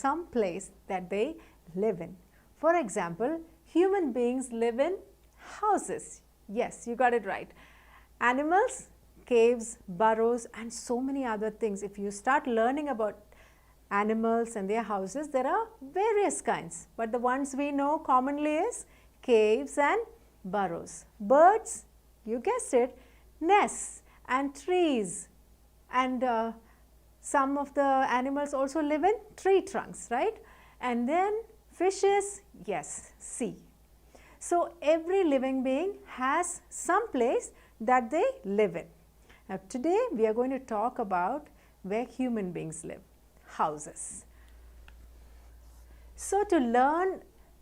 some place that they live in. For example, human beings live in houses. Yes, you got it right. Animals, caves, burrows, and so many other things. If you start learning about animals and their houses, there are various kinds, but the ones we know commonly is caves and burrows. Birds, you guessed it, nests and trees, and some of the animals also live in tree trunks, right? And then fishes, yes, sea. So every living being has some place that they live in. Now today we are going to talk about where human beings live, houses. So to learn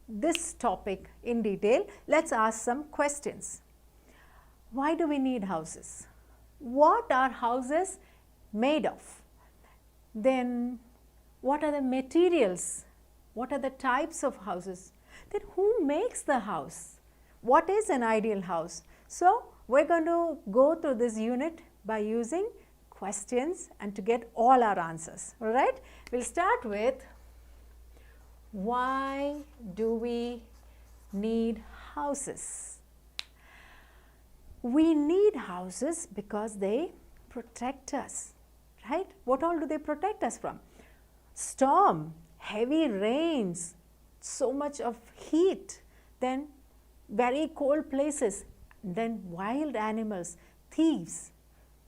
this topic in detail, let's ask some questions. Why do we need houses? What are houses made of? Then what are the materials? What are the types of houses? Then who makes the house? What is an ideal house? So we're going to go through this unit by using questions and to get all our answers. All right? We'll start with, why do we need houses? We need houses because they protect us, right? What all do they protect us from? Storm, heavy rains, so much of heat, then very cold places, then wild animals, thieves.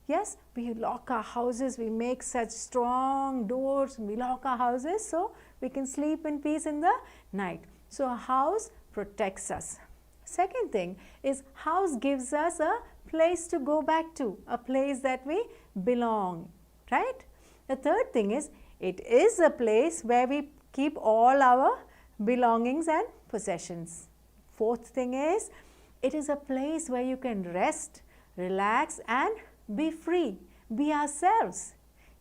Yes, we lock our houses, we make such strong doors, we lock our houses so we can sleep in peace in the night. So a house protects us. Second thing is, house gives us a place to go back to, a place that we belong, right? The third thing is, it is a place where we keep all our belongings and possessions. Fourth thing is, it is a place where you can rest, relax and be free, be ourselves.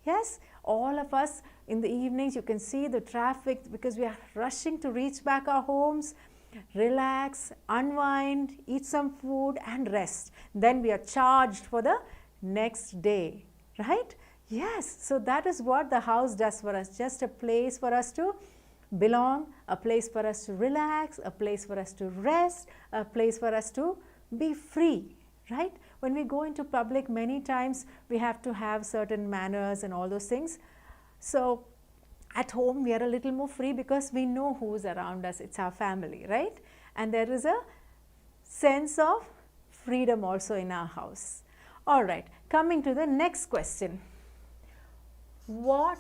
Yes, all of us in the evenings you can see the traffic because we are rushing to reach back our homes, relax, unwind, eat some food and rest. Then we are charged for the next day, right? Yes, so that is what the house does for us, just a place for us to belong, a place for us to relax, a place for us to rest, a place for us to be free, right? When we go into public, many times we have to have certain manners and all those things. So at home we are a little more free because we know who is around us, it's our family, right? And there is a sense of freedom also in our house. All right, coming to the next question. What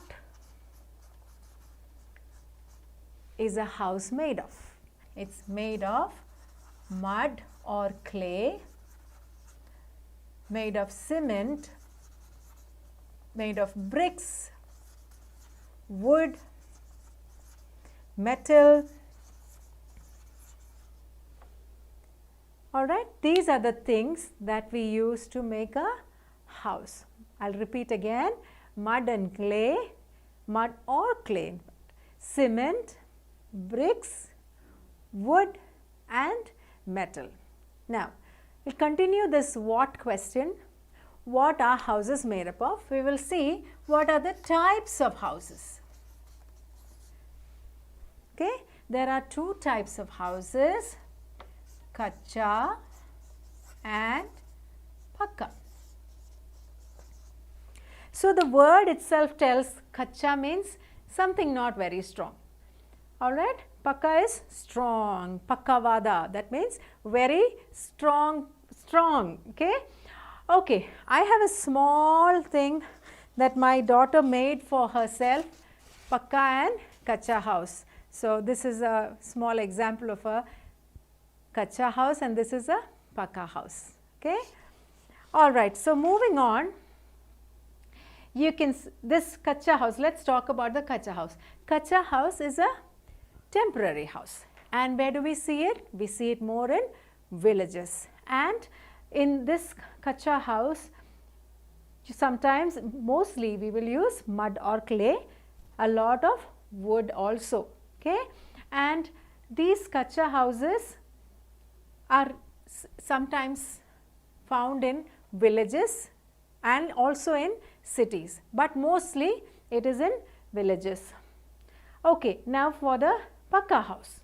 is a house made of? It's made of mud or clay, made of cement, made of bricks, wood, metal. All right, these are the things that we use to make a house. I'll repeat again, mud and clay, mud or clay, cement, bricks, wood and metal. Now, we'll continue this what question. What are houses made up of? We will see what are the types of houses. Okay, there are two types of houses, KUTCHA and PUCCA. So the word itself tells KUTCHA means something not very strong. All right, PUCCA is strong, Pakkavada, that means very strong, okay. Okay, I have a small thing that my daughter made for herself, PUCCA and KUTCHA house. So this is a small example of a KUTCHA house and this is a PUCCA house, okay. All right, so moving on, you can, this KUTCHA house, let's talk about the KUTCHA house. KUTCHA house is a temporary house, and where do we see it? We see it more in villages, and in this KUTCHA house sometimes, mostly we will use mud or clay, a lot of wood also, okay. And these KUTCHA houses are sometimes found in villages and also in cities, but mostly it is in villages. Okay, now for the PUCCA house,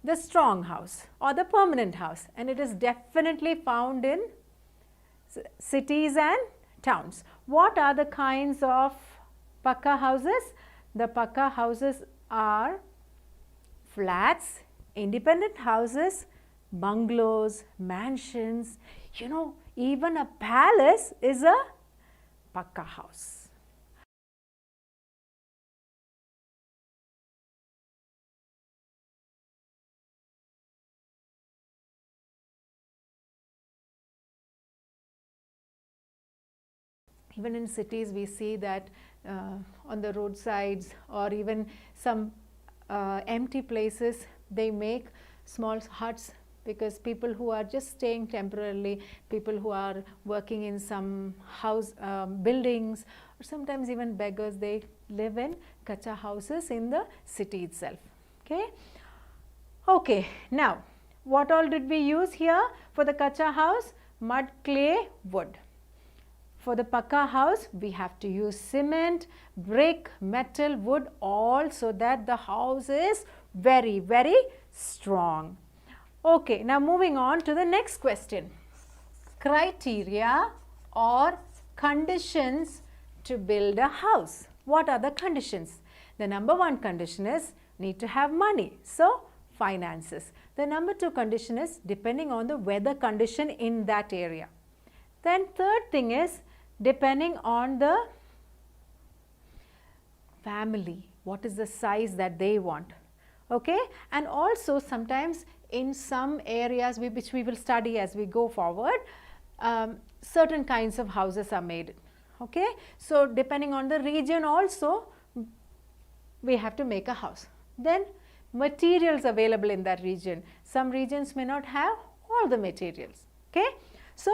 the strong house or the permanent house, and it is definitely found in cities and towns. What are the kinds of PUCCA houses? The PUCCA houses are flats, independent houses, bungalows, mansions. You know, even a palace is a PUCCA house. Even in cities, we see that on the roadsides or even some empty places, they make small huts, because people who are just staying temporarily, people who are working in some house buildings, or sometimes even beggars, they live in KUTCHA houses in the city itself. Okay. Okay, now what all did we use here for the KUTCHA house? Mud, clay, wood. For the PUCCA house, we have to use cement, brick, metal, wood, all, so that the house is very, very strong. Okay, now moving on to the next question. Criteria or conditions to build a house. What are the conditions? The number one condition is need to have money. So, finances. The number two condition is depending on the weather condition in that area. Then third thing is depending on the family, what is the size that they want. Okay, and also sometimes in some areas which we will study as we go forward, certain kinds of houses are made. Okay, so depending on the region also we have to make a house. Then materials available in that region. Some regions may not have all the materials. Okay, so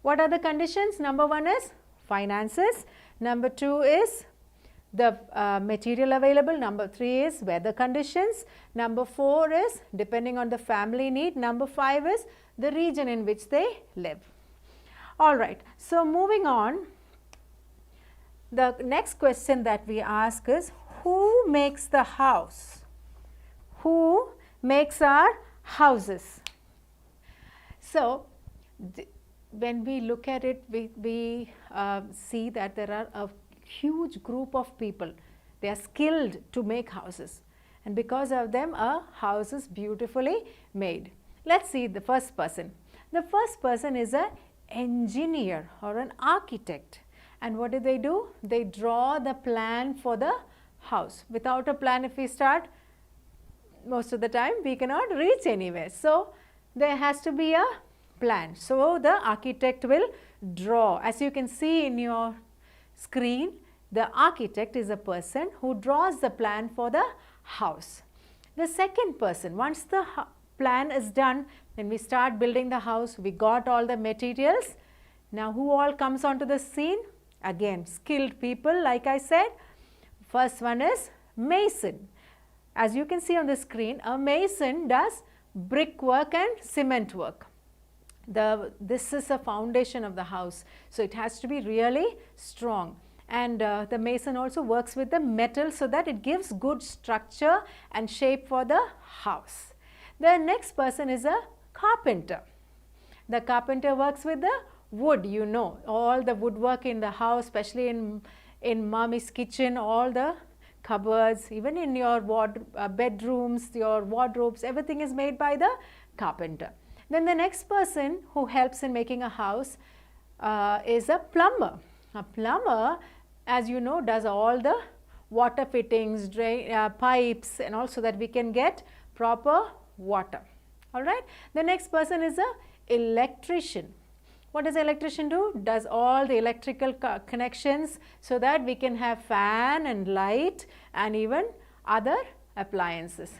what are the conditions? Number one is finances. Number two is the material available. Number three is weather conditions. Number four is depending on the family need. Number five is the region in which they live. Alright, so moving on, the next question that we ask is, who makes the house? Who makes our houses? So, when we look at it, we see that there are a huge group of people. They are skilled to make houses, and because of them a house is beautifully made. Let's see the first person. The first person is an engineer or an architect, and what do? They draw the plan for the house. Without a plan, if we start, most of the time we cannot reach anywhere. So, there has to be a plan. So, the architect will draw. As you can see in your screen, the architect is a person who draws the plan for the house. The second person, once the plan is done, then we start building the house. We got all the materials. Now, who all comes onto the scene? Again, skilled people, like I said. First one is mason. As you can see on the screen, a mason does brickwork and cement work. This is a foundation of the house, so it has to be really strong. And the mason also works with the metal so that it gives good structure and shape for the house. The next person is a carpenter. The carpenter works with the wood, you know, all the woodwork in the house, especially in mommy's kitchen, all the cupboards, even in your bedrooms, your wardrobes, everything is made by the carpenter. Then the next person who helps in making a house is a plumber. A plumber, as you know, does all the water fittings, pipes, and also that we can get proper water. Alright. The next person is a electrician. What does electrician do? Does all the electrical connections so that we can have fan and light and even other appliances.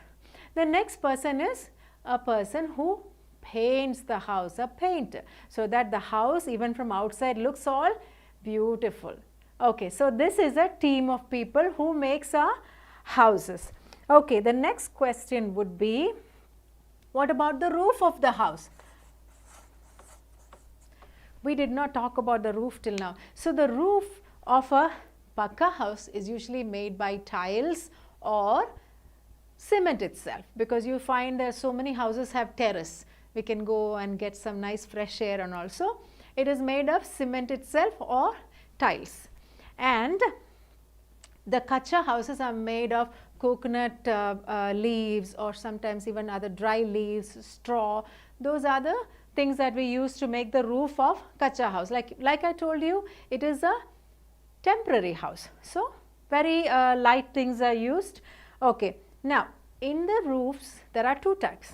The next person is a person who paints the house, a painter, so that the house even from outside looks all beautiful. Okay, so this is a team of people who makes our houses. Okay, the next question would be, what about the roof of the house? We did not talk about the roof till now. So, the roof of a PUCCA house is usually made by tiles or cement itself, because you find that so many houses have terrace. We can go and get some nice fresh air, and also it is made of cement itself or tiles. And the KUTCHA houses are made of coconut leaves, or sometimes even other dry leaves, straw. Those are the things that we use to make the roof of KUTCHA house. Like I told you, it is a temporary house. So very light things are used. Okay. Now in the roofs there are two types: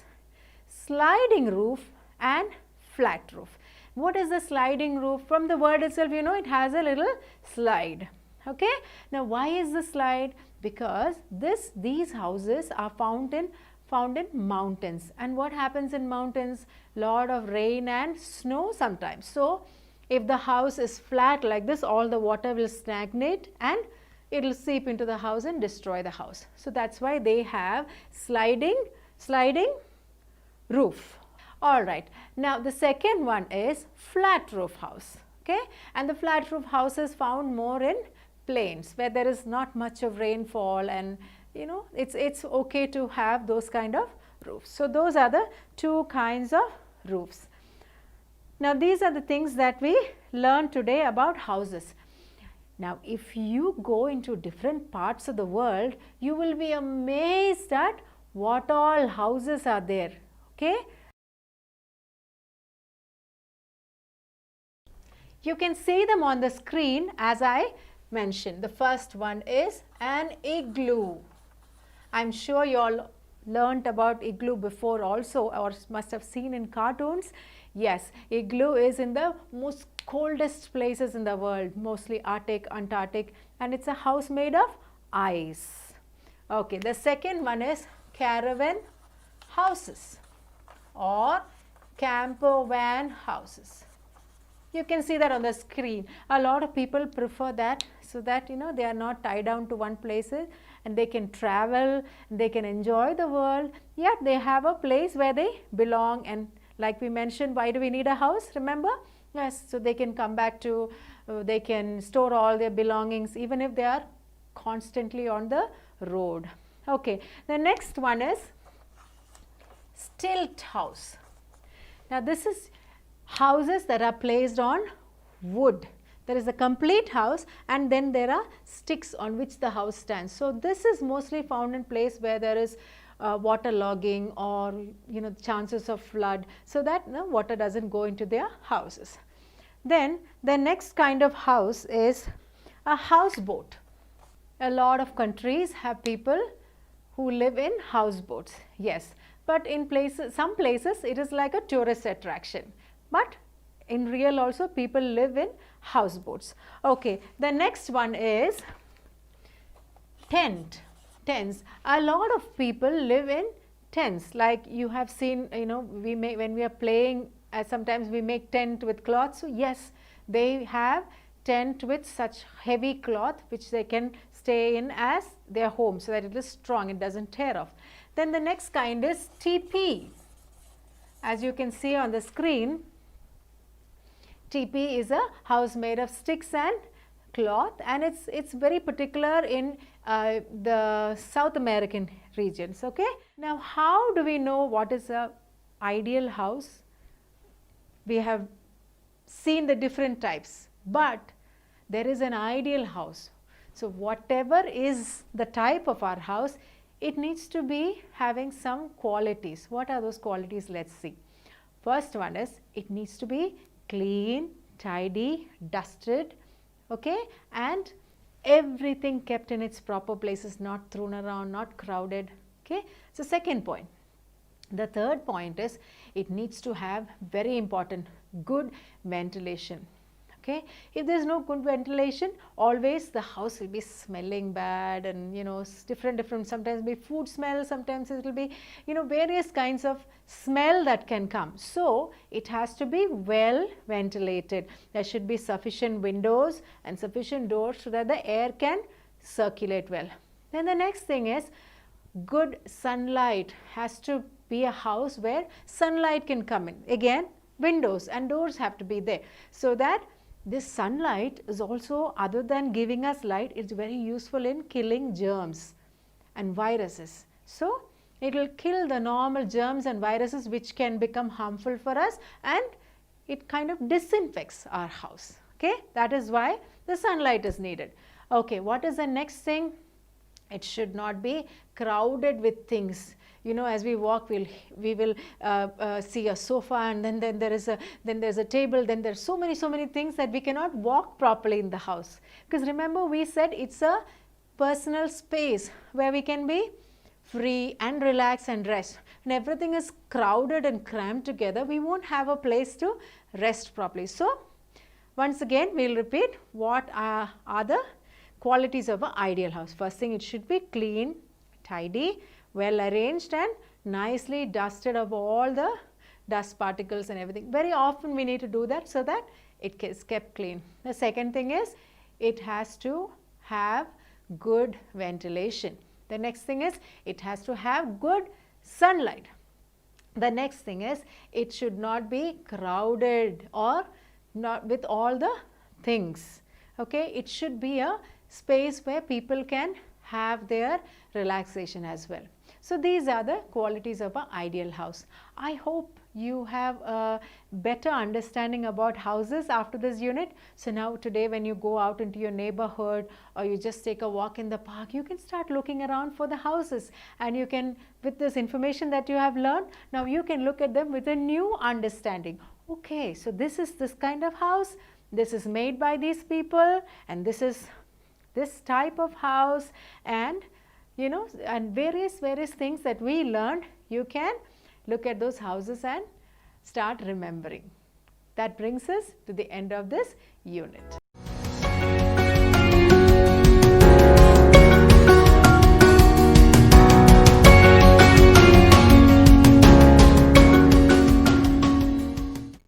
sliding roof and flat roof. What is the sliding roof? From the word itself, you know, it has a little slide. Okay. Now why is the slide? Because these houses are found in mountains, and what happens in mountains? Lot of rain and snow sometimes. So if the house is flat like this, all the water will stagnate and it will seep into the house and destroy the house. So that's why they have sliding roof. All right. Now the second one is flat roof house. Okay, and the flat roof house is found more in plains where there is not much of rainfall, and you know, it's okay to have those kind of roofs. So those are the two kinds of roofs. Now these are the things that we learned today about houses. Now if you go into different parts of the world, you will be amazed at what all houses are there. Okay, you can see them on the screen as I mentioned. The first one is an igloo. I'm sure you all learnt about igloo before also, or must have seen in cartoons. Yes, igloo is in the most coldest places in the world, mostly Arctic, Antarctic, and it's a house made of ice. Okay, the second one is caravan houses or camper van houses. You can see that on the screen. A lot of people prefer that, so that you know, they are not tied down to one place and they can travel, and they can enjoy the world, yet they have a place where they belong. And like we mentioned, why do we need a house? Remember? Yes, so they can come back to, they can store all their belongings even if they are constantly on the road. Okay, the next one is stilt house. Now this is houses that are placed on wood. There is a complete house, and then there are sticks on which the house stands. So this is mostly found in place where there is waterlogging, or you know, chances of flood, so that water doesn't go into their houses. Then the next kind of house is a houseboat. A lot of countries have people who live in houseboats. Yes, but in places, some places it is like a tourist attraction. But in real also people live in houseboats. Okay, the next one is tents. A lot of people live in tents. Like you have seen, you know, when we are playing, sometimes we make tent with cloth. So yes, they have tent with such heavy cloth which they can stay in as their home, so that it is strong, it doesn't tear off. Then the next kind is teepee. As you can see on the screen, teepee is a house made of sticks and cloth, and it's very particular in the South American regions. Okay. Now how do we know what is a ideal house? We have seen the different types, but there is an ideal house. So whatever is the type of our house, it needs to be having some qualities. What are those qualities? Let's see. First one is, it needs to be clean, tidy, dusted, okay, and everything kept in its proper places, not thrown around, not crowded. Okay. So second point. The third point is, it needs to have, very important, good ventilation. Okay. If there is no good ventilation, always the house will be smelling bad, and you know, different, sometimes be food smell, sometimes it will be, you know, various kinds of smell that can come. So it has to be well ventilated. There should be sufficient windows and sufficient doors so that the air can circulate well. Then the next thing is, good sunlight. Has to be a house where sunlight can come in. Again, windows and doors have to be there, so that this sunlight is also, other than giving us light, it's very useful in killing germs. and viruses. So it will kill the normal germs and viruses which can become harmful for us, and it kind of disinfects our house. Okay, that is why the sunlight is needed. Okay, what is the next thing? It should not be crowded with things. You know, as we walk, we will see a sofa, and then there is a table. Then there's so many things that we cannot walk properly in the house. Because remember, we said it's a personal space where we can be free and relax and rest. When everything is crowded and crammed together, we won't have a place to rest properly. So once again, we'll repeat what are the qualities of an ideal house. First thing, it should be clean, tidy, well arranged, and nicely dusted of all the dust particles and everything. Very often we need to do that so that it is kept clean. The second thing is, it has to have good ventilation. The next thing is, it has to have good sunlight. The next thing is, it should not be crowded or not with all the things. Okay, it should be a space where people can have their relaxation as well. So these are the qualities of an ideal house. I hope you have a better understanding about houses after this unit. So now today, when you go out into your neighborhood or you just take a walk in the park, you can start looking around for the houses, and you can, with this information that you have learned, now you can look at them with a new understanding. Okay, so this is this kind of house, this is made by these people, and this is this type of house, and you know, and various things that we learned. You can look at those houses and start remembering. That brings us to the end of this unit.